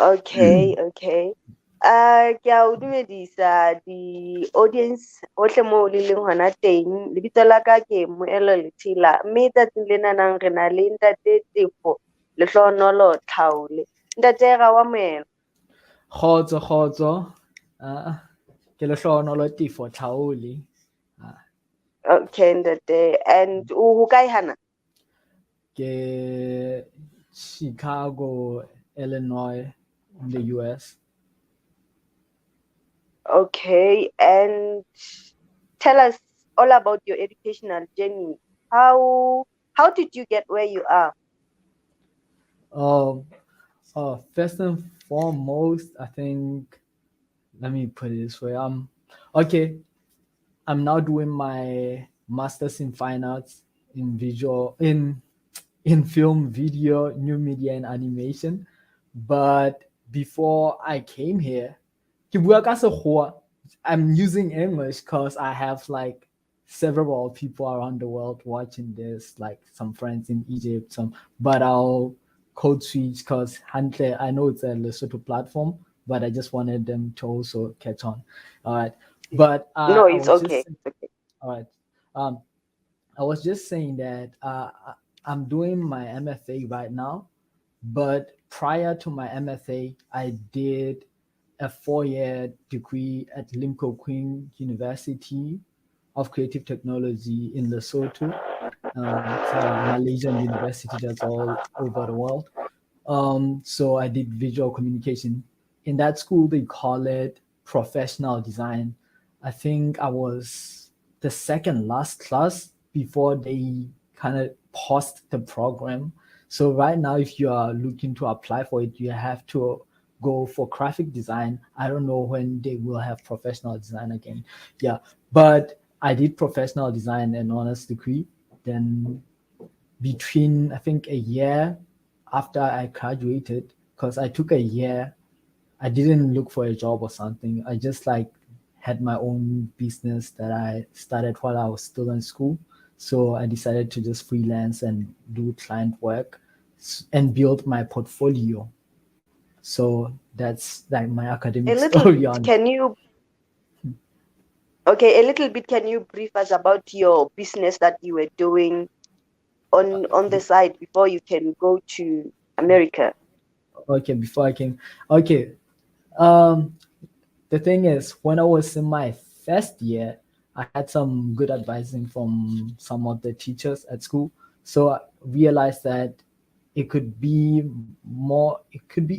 Okay. Ke a o dumedisa di-audience hohle moo le leng hona teng. Lebitso la ka ke Lehlohonolo Tlhaole, mme tsatsing lena nang re na le ntate Tefo Lehlohonolo Tlhaole. Ntate ra wa moela. Kgotso. Ke Lehlohonolo Tlhaole. Okay, ntate. And o kae hana? Ke Chicago, Illinois, in the US. Okay, and tell us all about your educational journey. How did you get where you are? First and foremost, I think, let me put it this way. Okay. I'm now doing my master's in fine arts in film, video, new media, and animation. But before I came here, I'm using English because I have like several people around the world watching this, like some friends in Egypt, but I'll code switch because I know it's a Lesotho platform, but I just wanted them to also catch on. All right. But No, I it's was okay. just all right. I was just saying that I'm doing my MFA right now, but prior to my MFA, I did a 4-year degree at Limco Queen University of Creative Technology in Lesotho. It's a Malaysian university that's all over the world. So I did visual communication. In that school, they call it professional design. I think I was the second last class before they kind of paused the program. So right now, if you are looking to apply for it, you have to go for graphic design. I don't know when they will have professional design again. Yeah, but I did professional design and honors degree. Then between, I think, a year after I graduated, because I took a year, I didn't look for a job or something. I just like had my own business that I started while I was still in school. So I decided to just freelance and do client work and build my portfolio. So that's like my A academic little story bit, on. a little bit, can you brief us about your business that you were doing on the side before you can go to America? Okay, before I can. Okay. Um, the thing is, when I was in my first year, I had some good advising from some of the teachers at school. So I realized that it could be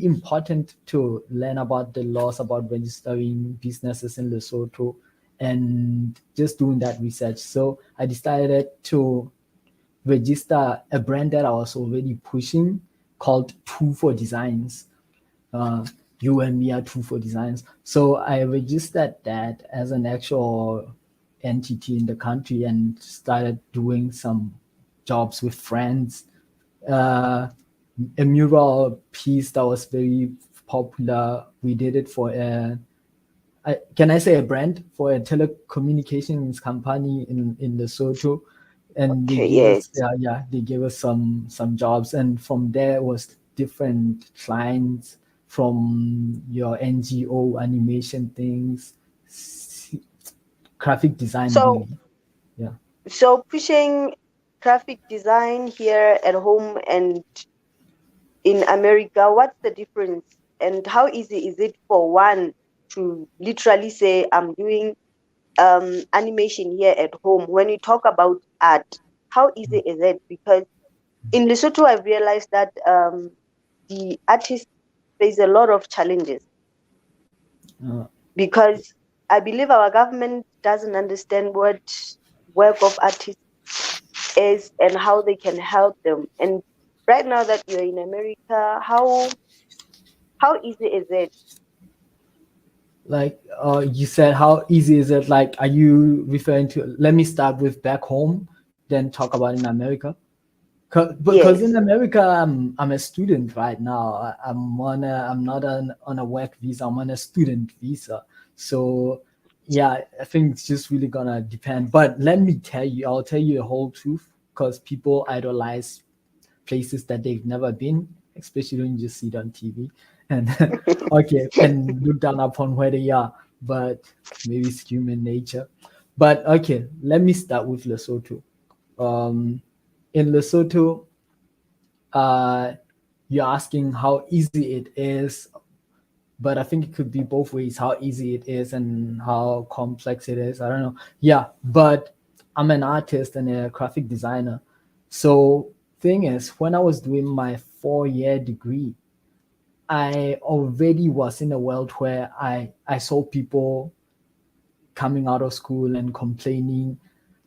important to learn about the laws about registering businesses in Lesotho and just doing that research. So I decided to register a brand that I was already pushing called Two for Designs. uh, you and me are Two for Designs. So I registered that as an actual entity in the country and started doing some jobs with friends. Uh, a mural piece that was very popular. We did it for can I say a brand for a telecommunications company in Lesotho, and they Okay, gave us yes. they gave us some jobs, and from there was different clients from your NGO animation things, graphic design So really. Yeah. pushing graphic design here at home and in America, what's the difference? And how easy is it for one to literally say, I'm doing animation here at home? When you talk about art, how easy is it? Because in Lesotho, I've realized that the artist face a lot of challenges Uh, because I believe our government doesn't understand what work of artists is and how they can help them. And right now that you're in America, how easy is it? like you said, how easy is it? Like, are you referring to? Let me start with back home, then talk about in America. Because in Yes. America, I'm a student right now. I'm not on a work visa. I'm on a student visa. So yeah, I think it's just really gonna depend. But let me tell you, I'll tell you the whole truth because people idolize places that they've never been, especially when you just see it on TV. and okay, and look down upon where they are, but maybe it's human nature. But okay, let me start with Lesotho. Um, in Lesotho, uh, you're asking how easy it is, but I think it could be both ways, how easy it is and how complex it is. I don't know. Yeah, but I'm an artist and a graphic designer. So thing is, when I was doing my 4 year degree, I already was in a world where I saw people coming out of school and complaining,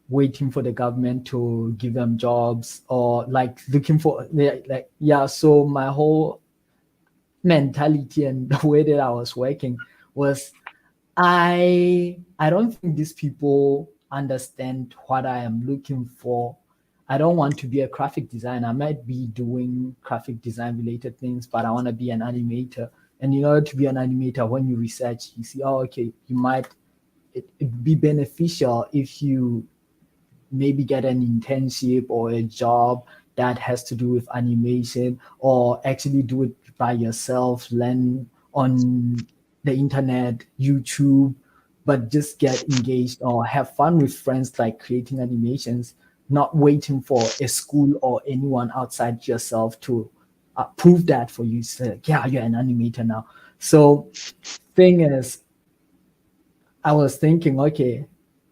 waiting for the government to give them jobs, or like looking for like, yeah. So my whole mentality and the way that I was working was, I don't think these people understand what I am looking for. I don't want to be a graphic designer. I might be doing graphic design related things, but I want to be an animator. And in order to be an animator, when you research, you see, oh, okay, you might, it'd be beneficial if you maybe get an internship or a job that has to do with animation, or actually do it by yourself, learn on the internet, YouTube, but just get engaged or have fun with friends, like creating animations, not waiting for a school or anyone outside yourself to prove that for you. Say, like, yeah, you're an animator now. So thing is, I was thinking, okay,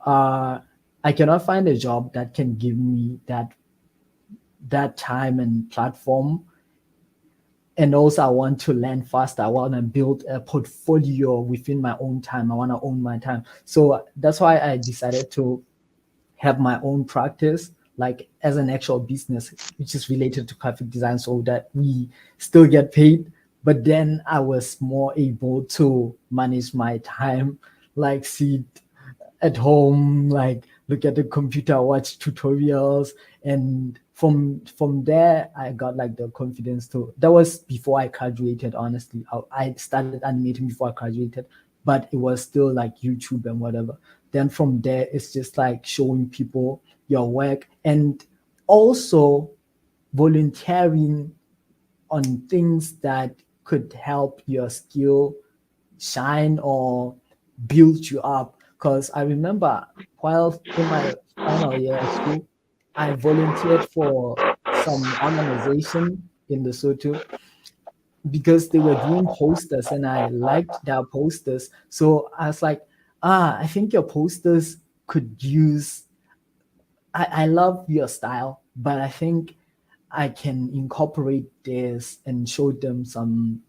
uh, I cannot find a job that can give me that time and platform. And also, I want to learn fast. I want to build a portfolio within my own time. I want to own my time. So that's why I decided to have my own practice, like as an actual business, which is related to graphic design, so that we still get paid. But then I was more able to manage my time, like sit at home, like look at the computer, watch tutorials, and from there I got like the confidence to. That was before I graduated. Honestly, I started animating before I graduated, but it was still like YouTube and whatever. Then from there, it's just like showing people your work, and also volunteering on things that could help your skill shine or build you up. Because I remember while in my final year of school, I volunteered for some organization in Lesotho because they were doing posters and I liked their posters. So I was like, I think your posters could use, I love your style, but I think I can incorporate this and show them some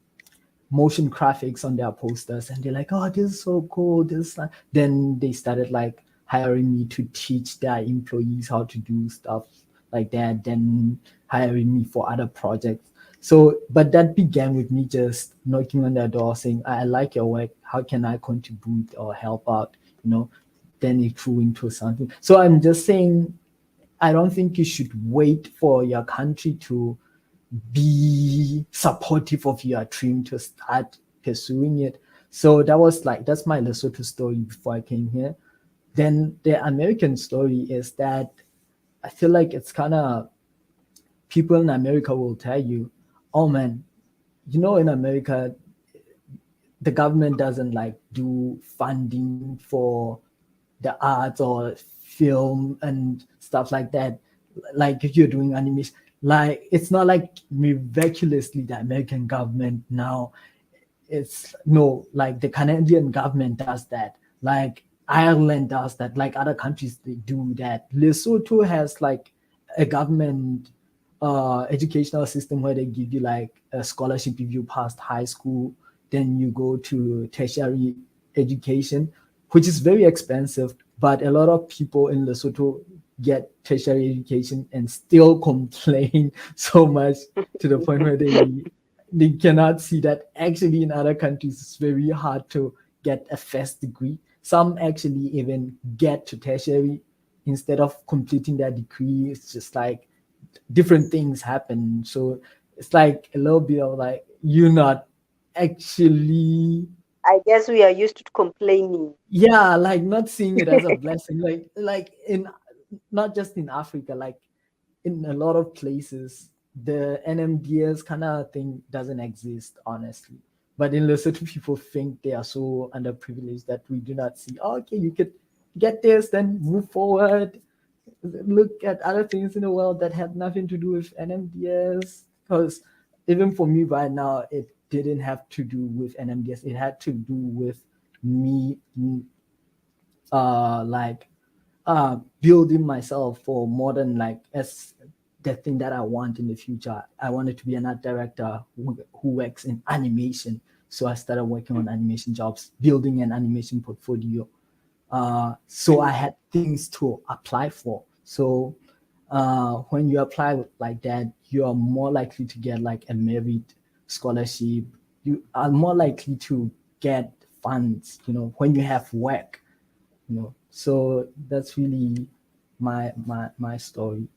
motion graphics on their posters, and they're like, oh, this is so cool, this then they started like hiring me to teach their employees how to do stuff like that, then hiring me for other projects. So but that began with me just knocking on their door saying, I like your work, how can I contribute or help out, you know. Then it grew into something. So I'm just saying, I don't think you should wait for your country to be supportive of your dream to start pursuing it. So that was like, that's my Lesotho story before I came here. Then the American story is that I feel like it's kind of, people in America will tell you, oh man, you know, in America, the government doesn't like do funding for the arts or film and stuff like that. Like if you're doing animation, like it's not like miraculously the American government now, it's no, like the Canadian government does that, like Ireland does that, like other countries they do that. Lesotho has like a government educational system where they give you like a scholarship if you passed high school, then you go to tertiary education, which is very expensive, but a lot of people in Lesotho get tertiary education and still complain so much to the point where they cannot see that actually in other countries it's very hard to get a first degree. Some actually even get to tertiary instead of completing their degree. It's just like different things happen. So it's like a little bit of like, you're not actually, I guess we are used to complaining. yeah, like not seeing it as a blessing, like in, not just in Africa, like in a lot of places, the NMDS kind of thing doesn't exist, honestly. But in Lesotho, people think they are so underprivileged that we do not see. Oh, okay, you could get this, then move forward. Look at other things in the world that had nothing to do with NMDS. Because even for me right now, it didn't have to do with NMDS. It had to do with me, like building myself for more than like as the thing that I want in the future. I wanted to be an art director who works in animation. So I started working on animation jobs, building an animation portfolio. So I had things to apply for. So when you apply like that, you are more likely to get like a merit scholarship. You are more likely to get funds, when you have work, So that's really my story.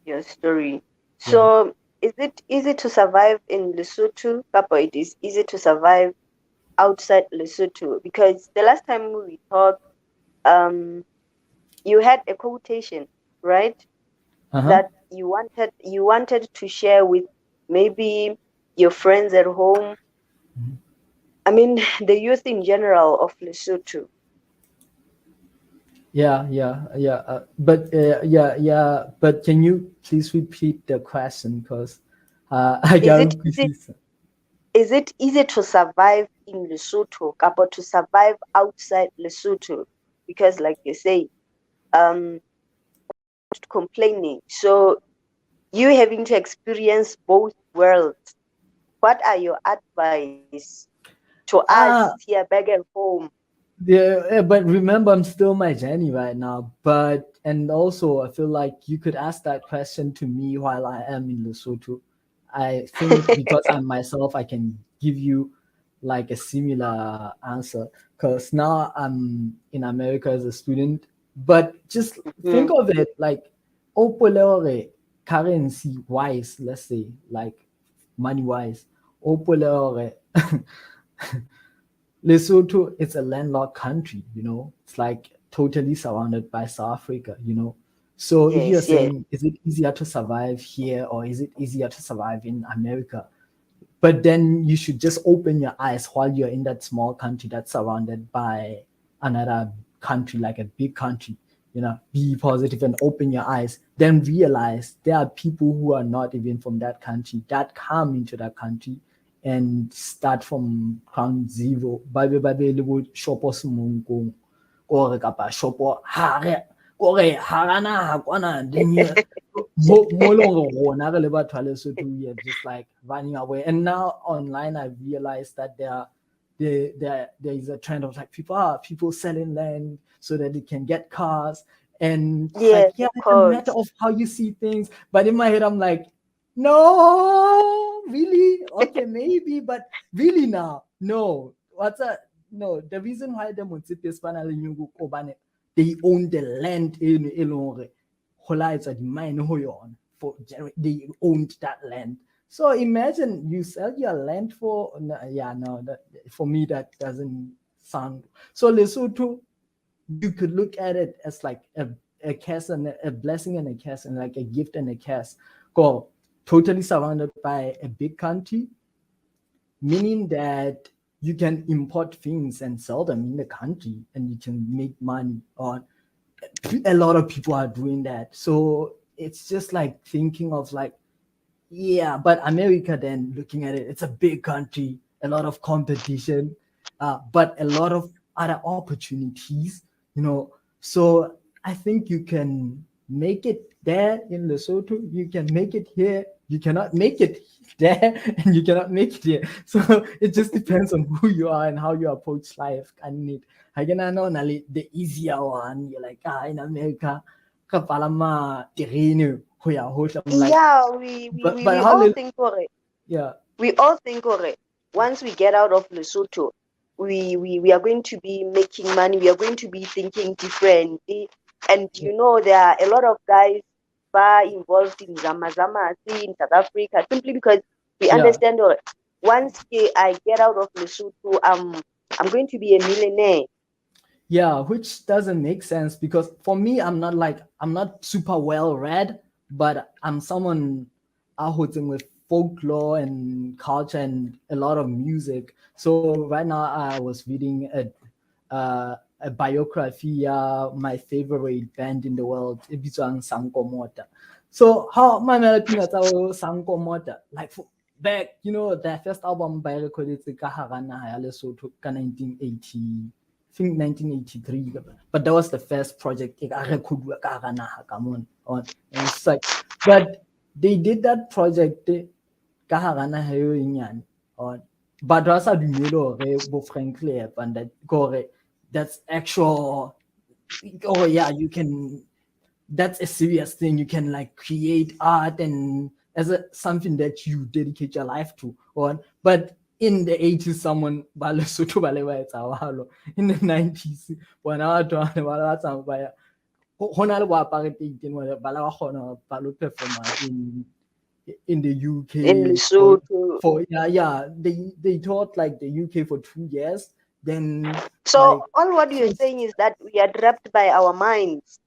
Your story. Yeah. So is it easy to survive in Lesotho? Kapo, it is easy to survive outside Lesotho because the last time we talked, um, you had a quotation, right? Uh-huh. That you wanted to share with maybe your friends at home. I mean, the youth in general of Lesotho. But can you please repeat the question? Because I Is got it easy? busy. Is it easy to survive in Lesotho, or to survive outside Lesotho? Because, like you say, um, complaining. So you having to experience both worlds. What are your advice to us Ah, here back at home? yeah, but remember, I'm still my journey right now. And also, I feel like you could ask that question to me while I am in Lesotho. I think because I'm myself, I can give you like a similar answer. Because now I'm in America as a student. But just think Mm. of it like opolore currency wise, let's say, like money wise. Opolore Lesotho is a landlocked country. It's like totally surrounded by South Africa. So if you're Yes, yes. saying, is it easier to survive here or is it easier to survive in America? But then you should just open your eyes while you're in that small country that's surrounded by another country, like a big country. Be positive and open your eyes. Then realize there are people who are not even from that country that come into that country and start from ground zero. Ba be le bo shopo semonkong kore kapa shopo hare kore harana kwana then here mo e leng gore rona re le batho ba Lesotho we are just like running away. And now online I realized that there is a trend of like people selling land so that they can get cars. And it's Yes, like, yeah, of it's a matter course. of how you see things. But in my head I'm like, no, really? Okay, maybe, but really now, no. No, the reason why the municipalities they own the land in Elore. It's a mine they owned that land. So imagine you sell your land for no, yeah, no, that for me that doesn't sound so. Lesotho, you could look at it as like a curse and a blessing and a curse, and like a gift and a curse. Go totally surrounded by a big country, meaning that you can import things and sell them in the country and you can make money on. A lot of people are doing that. So it's just like thinking of like, yeah, but America, then looking at it, it's a big country, a lot of competition, but a lot of other opportunities. So I think you can make it there in Lesotho, you can make it here, you cannot make it there, and you cannot make it here. So it just depends on who you are and how you approach life. And I can know the easier one. You're like, in America, kapalama terreno, I'm like, Yeah, we we but we, but we how all little? think for it. Yeah, We all think of it. Once we get out of Lesotho, we are going to be making money. We are going to be thinking differently. And yeah, there are a lot of guys who are involved in Zama Zama in South Africa simply because we yeah, understand once I get out of Lesotho, I'm going to be a millionaire. yeah. Which doesn't make sense because for me, I'm not super well read, but I'm someone. I hotsing with folklore and culture and a lot of music. So right now I was reading a biography my favorite band in the world, Ibizwang Sankomota. So how my melody at our Sankomota, like back, the first album by recorded Kaharana Lesotho 1980. I think 1983, but that was the first project I recorded come on. And it's like, but they did that project ka hara naha eo e nyane or batho ba sa dumele hore bo frankly and that gore that's actual, oh yeah, you can, that's a serious thing, you can like create art and as something that you dedicate your life to or but in the 80s someone ba Lesotho ba le ba etsa halo in the 90s bona batho ba ba tsamaya go na le bo apartheid ba la ba kgona ba lo performa in the in UK Lesotho. for yeah they taught like the UK for 2 years then So like all what you're since saying is that we are trapped by our minds.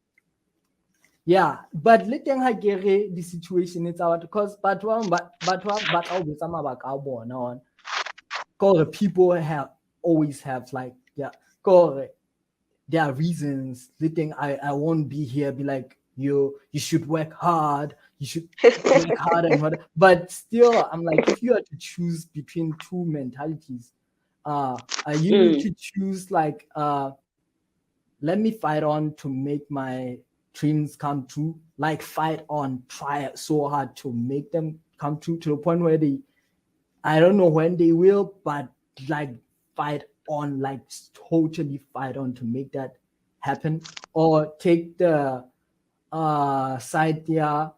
yeah but le teng ha ke re the situation it's out because but tla o betsa mabaka a bona on gore people have always have like yeah gore there are reasons they think I won't be here be like you should work hard, you should work hard and what but still I'm like if you are to choose between two mentalities you need Mm. to choose like let me fight on to make my dreams come true, like fight on, try so hard to make them come true to the point where they I don't know when they will, but like fight on, like totally fight on to make that happen. Or take the side there.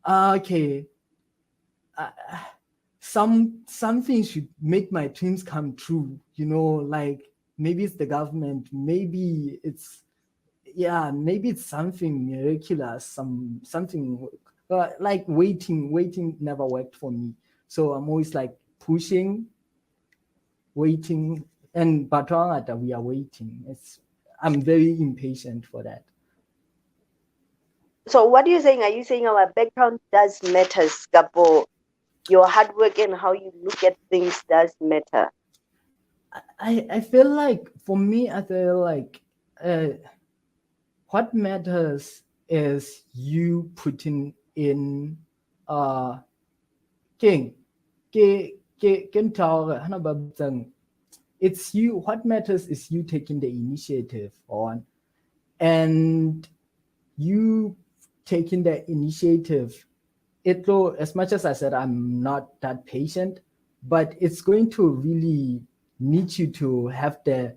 Okay, uh, something should make my dreams come true. Like maybe it's the government, maybe it's yeah, maybe it's something miraculous, something like waiting never worked for me. So I'm always like pushing, waiting, and Batwangata, we are waiting. I'm very impatient for that. So what are you saying? Are you saying our background does matter, Scapo? Your hard work and how you look at things does matter. I feel like for me, I feel like what matters is you putting in king can it's you, what matters is you taking the initiative on and you taking the initiative. As much as I said I'm not that patient, but it's going to really need you to have the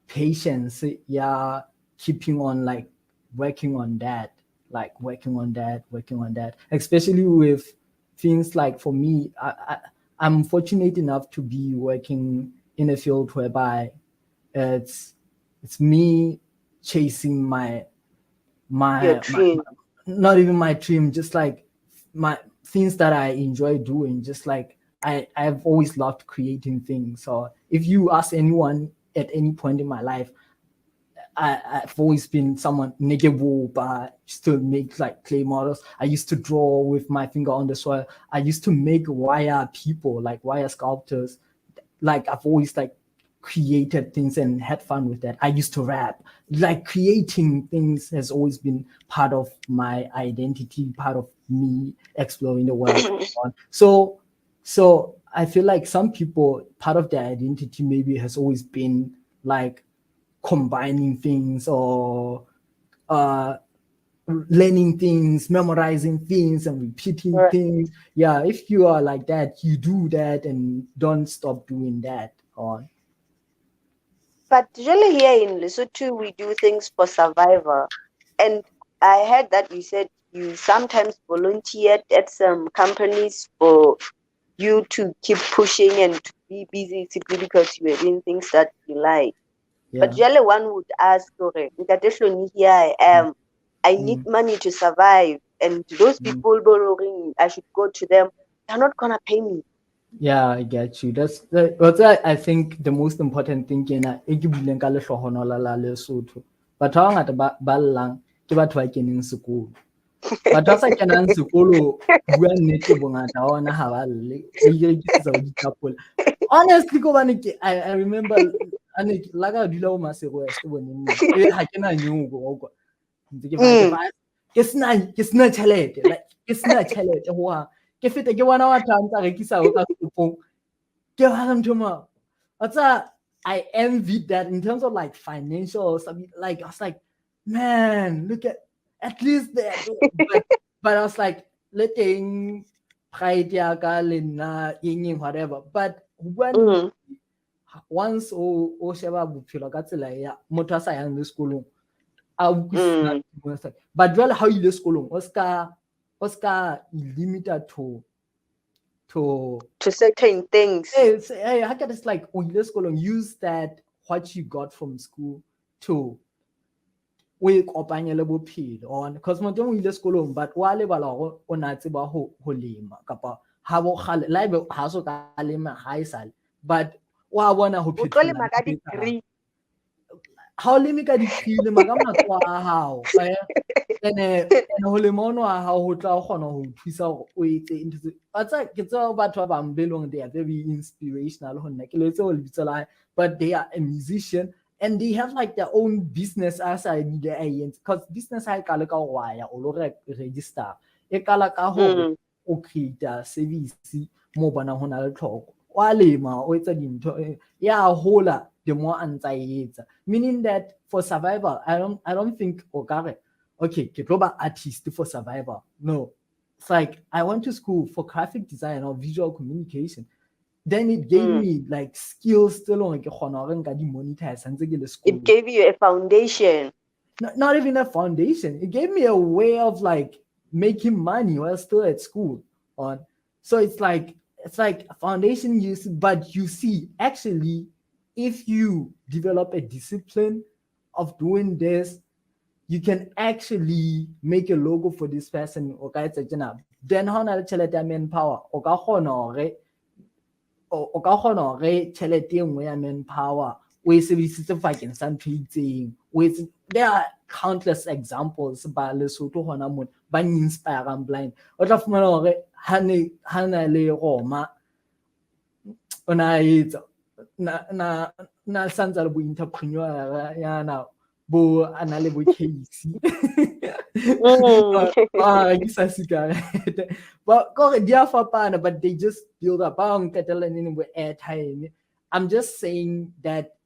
patience, yeah, keeping on like working on that, like working on that, especially with things like for me, I'm fortunate enough to be working in a field whereby it's it's me chasing Your my dream. not even my dream, just like my things that I enjoy doing, just like I've always loved creating things. So if you ask anyone at any point in my life, I've always been someone negeable, but still make like clay models. I used to draw with my finger on the soil. I used to make wire people, like wire sculptors. Like I've always like created things and had fun with that. I used to rap. Like creating things has always been part of my identity, part of me exploring the world. So I feel like some people, part of their identity maybe has always been like combining things or uh learning things, memorizing things and repeating Right. things. Yeah, if you are like that, you do that and don't stop doing that on. But usually here in Lesotho, we do things for survival. And I heard that you said you sometimes volunteered at some companies for you to keep pushing and to be busy simply because you were doing things that you like. But Yeah. usually one would ask, okay, Ntate Hloni, here I am. I need Mm, money to survive. And those mm. people borrowing, I should go to them. They're not gonna pay me. Yeah, I get you. What's that, I think the most important thing e ke buileng ka lehlohonolo la Lesotho. Batho ba bangata ba llang ke batho ba keneng sekolo. Batho ba sa kenang sekolo bua nnete bongata wa ona ha ba lle ba irekisetsa ho ditapole. Honestly ko bane I remember ane la ka dula o Masego West boneng ebe ha ke na nyoko wa kwa ntse ke fa ke sena tšhelete like ke sena tšhelete hoa ke fete ke bona batho ba ntse rekisa ho ka setopong ke ha ntho ma what's I envied that in terms of like financial something like I was like man look at least they're doing but I was like letting pride ya ka le nna eng whatever but when once o sheba bophelo ka tsela ya motho a sa yang le sekolong a utlwisisa but jwale ha o ile sekolong o ska limita to certain things. hey, how can it's like o ile sekolong use that what you got from school to o e kopanye le bophelo on because motho o ile sekolong but wa lebala gore o na tseba ho lema kapa ha bo khale live ha so ka lema ha isale but wa bona ho phetola ka degree ha o leme ka degree le maka matwa a hao ene ho lema ono a hao ho tla kgona ho thusa hore o etse into batsa ke tsao batho ba bang belong they are very inspirational ho nna ke le tseo le bitsa but they are a musician and they have like their own business as I need because business ha ka le ka wa ya o lo register e kala ka ho o create service mo bona hona le tlhoko wa lema o etsa dintho ya hola the more antsa meaning that for survival I don't think okay ke tlo ba artist for survival no it's like I went to school for graphic design or visual communication then it gave me like skills still ke khona hore nka di monetize ntse ke le school it gave you a foundation not even a foundation it gave me a way of like making money while still at school on so it's like a foundation use but you see actually if you develop a discipline of doing this you can actually make a logo for this person o ka etsa tjena then ha ona le tšhelete ya manpower o ka kgona hore tšhelete e nngwe ya manpower o e sebedisitse fakeng sa ntho itseng there are countless examples ba Lesotho hona mona ba inspirang blind o tla fumana hore ha na le Roma ona etsa na santsa le bo entrepreneur yana bo ana le bo case ke sa cigarette but go dia fapana but they just build up ba nketela nini bo airtime I'm just saying that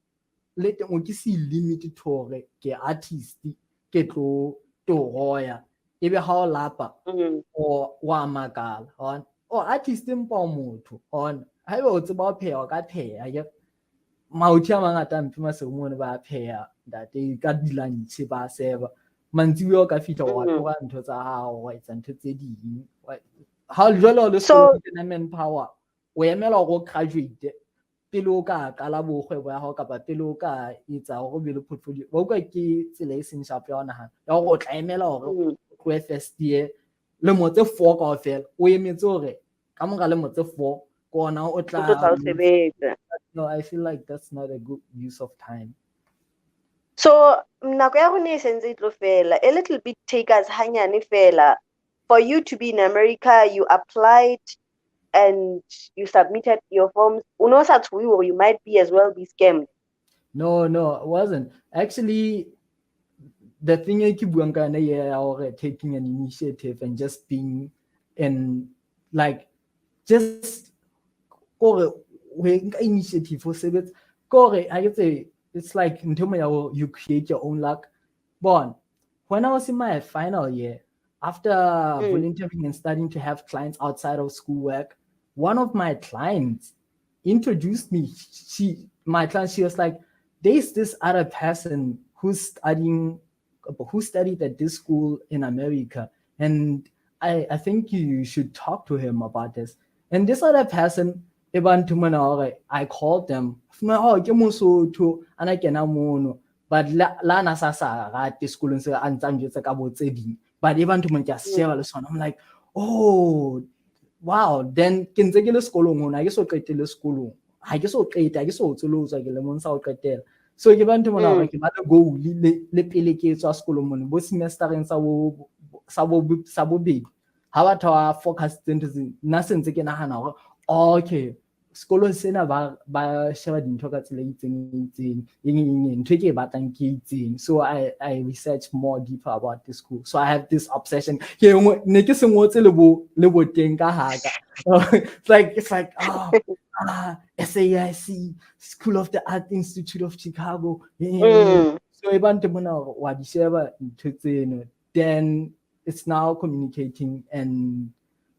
let mo ke se limit tore ke artist ke tlo to hoya ebe ha o lapa o wa makala on o artist mpa motho on ha ebe o tseba o pheya o ka pheya ke mauthi a mangata mphe masemone ba pheya that ka dilantse ba seba mantsiwe o ka fitla wa tloga ntho tsa hao wa etsa ntho tse ding ha jwale le sekolo ke manpower o emela go graduate pele o ka kala bokgwebo ya hao kapa pele o ka etsa go be le portfolio wa utlwa ke tsela e seng sharp ya ona ya go tla emela gore o first year le motse 4 kaofela o emetse gore ka mora le motse 4 kona o tla no I feel like that's not a good use of time so nako ya rona e sentse tlo fela a little bit take us hanyane fela for you to be in America you applied and you submitted your forms you might be as well be scammed no it wasn't actually the thing I keep buang kana or taking an initiative and just being in like just gore initiative for sebetsa gore I get it's like you create your own luck but when I was in my final year after volunteering and starting to have clients outside of schoolwork one of my clients introduced me she was like there's this other person who's studied at this school in America and I think you should talk to him about this and this other person I called them ke Mosotho ana kena mono but la na sa rate sekolong se a ntsa njetse ka botse ding but abantu mo ke a sheba le sona I'm like oh wow then ke ntse ke le sekolong hona ke so qetele sekolong ha ke so qeta ke so tsolotsa ke le mong sa o qetela so ke bantu mona ke ba le goal le pele ke tswa sekolong mona bo semestereng sa bo sa bobedi ha batho ba focus ntse nna sentse ke nagana gore okay sekolo sena ba sheba dintho ka tsela itseng ntho e ke e batlang ke itseng. So I research more deeper about the school. So I have this obsession ke ne ke se ngotse le bo teng ka haka. It's like SAIC, School of the Art Institute of Chicago. So ebante mona wa di sheba ntho tseno, then it's now communicating and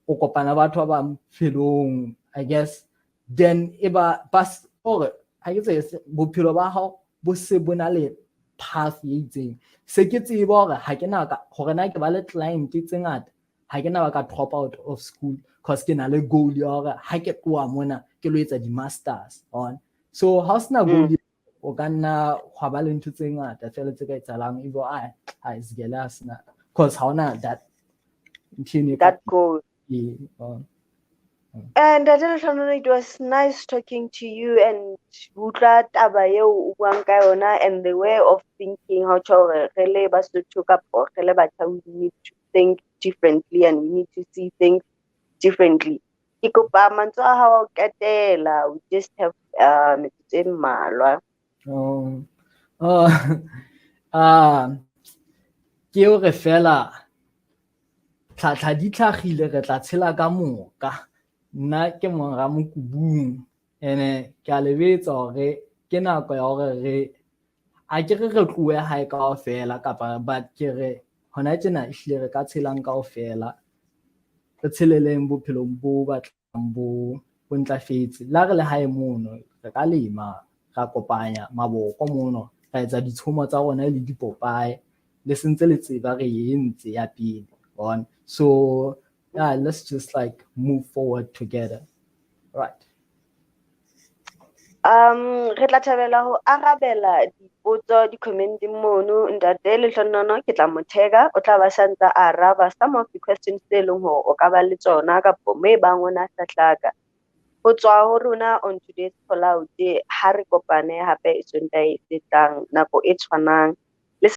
o kopana batho ba mfelong, I guess. Then eba bas gore ha ke tse bophelo ba hao bo se bona le path e itseng. Se ke tseba gore ha ke na ka gore na ke ba le client tse ngata, ha ke na ba ka drop out of school because ke na le goal ya gore ha ke tloa mona ke lo etsa di masters on. So ha sena goal o ka nna gwa ba le ntho tse ngata fela tse ka etsalang e bo a isgela sena because ha ona that goal. And it was nice talking to you and utla taba eo o buang ka yona and the way of thinking how to really Basotho kapo re le batho we need to think differently and we need to see things differently. Ke kopa mantswe a hao ketela, we just have metsotso e mmalwa. Ke hore fela tlhatlha di tlhagile re tla tshela ka moka. Nna ke monga mokubung ene ke a lebetsa hore ke nako ya hore re a ke re tloe hae kaofela kapa but ke re hona tjena ehlile re ka tshelang kaofela re tsheleleng bophelong bo batlang bo ntlafetse la re le hae mono re ka lema ra kopanya maboko mono ra etsa ditshomo tsa rona le dipopaye le sentse le tseba re entse ya pele on. So yeah, let's just like move forward together, right? Re tla thabela ho arabela dipotso di-comment mono ntate Lehlohonolo ke tla mo tag-a o tla ba santsa araba some of the questions tse leng hore o ka ba le tsona kapo me bang ona hlahlaka ho tswa ho rona on today's call out ha re kopane hape e Sontaha e tlang nako e tshwanang.